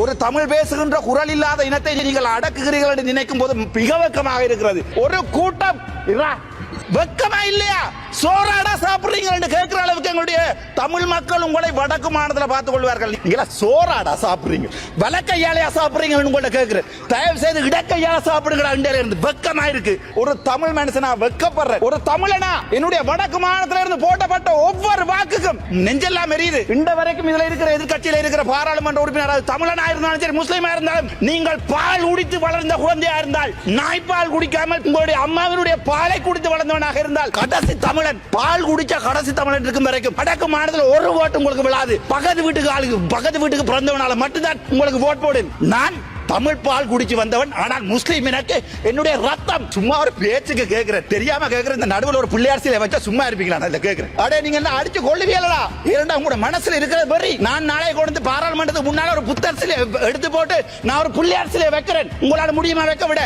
ஒரு தமிழ் பேசுகின்ற குரல் இல்லாத இனத்தை நீங்கள் அடக்குகிறீர்கள் என்று நினைக்கும் போது மிக வெட்கமாக இருக்கிறது. ஒரு கூட்டம் வெக்கமா இல்லையா? சோறாடா சாப்பிடுறீங்க என்று கேட்கிற அளவுக்கு எங்களுடைய தமிழ் மக்கள் உங்களை வடக்கு மாநிலத்தில் பார்த்துக் கொள்வார்கள். நீங்களா சோறாடா சாப்பிடுறீங்க, வலக்கையாலையா சாப்பிடுறீங்க உங்கள்ட்ட கேட்கிறேன். தயவு செய்து இடக்கையால சாப்பிடுங்க. வெக்கமா இருக்கு. ஒரு தமிழ் மனுஷனா வெக்கப்படுற ஒரு தமிழனா என்னுடைய வடக்கு மாநிலத்தில் இருந்து போட்டப்பட்ட ஒவ்வொரு வாக்குக்கும் நெஞ்செல்லாம் எரியுது. இந்த வரைக்கும் இதுல இருக்கிற எதிர்கட்சியில இருக்கிற பாராளுமன்ற உறுப்பினர் தமிழனா இருந்தாலும் சரி, முஸ்லீமா இருந்தாலும், நீங்கள் பால் குடித்து வளர்ந்த குழந்தையா இருந்தால், நாய்ப்பால் குடிக்காமல் உங்களுடைய அம்மாவினுடைய பாலை குடித்து வளர்ந்தவனாக இருந்தால், கடைசி தமிழன் பால் குடிச்ச கடைசி தமிழன் இருக்கும் வரைக்கும் வடக்கு மாநிலத்தில் ஒரு ஓட்டு உங்களுக்கு விழாது. பக்கத்து வீட்டுக்கு பிறந்தவனால மட்டும்தான் உங்களுக்கு ஓட் போடு. நான் தமிழ் பால் குடிச்சு வந்தவன், ஆனால் முஸ்லீம் எனக்கு என்னுடைய ரத்தம். சும்மா ஒரு பேச்சுக்கு கேட்கிறேன், தெரியாம கேட்கிறேன். இந்த நடுவில் ஒரு பிள்ளையார் சிலை வச்சா சும்மா இருப்பீங்களா? கேட்கிறேன். அடே நீங்க என்ன அடிச்சு கொள்ளுவீங்களா? இரண்டா உங்களோட மனசுல இருக்கிற வெறி. நான் நாளை கொண்டு பாராளுமன்றத்துக்கு முன்னால ஒரு புத்தர் சிலை எடுத்து போட்டு நான் ஒரு பிள்ளையார் சிலை வைக்கிறேன். உங்களால முடியுமா வைக்க விட?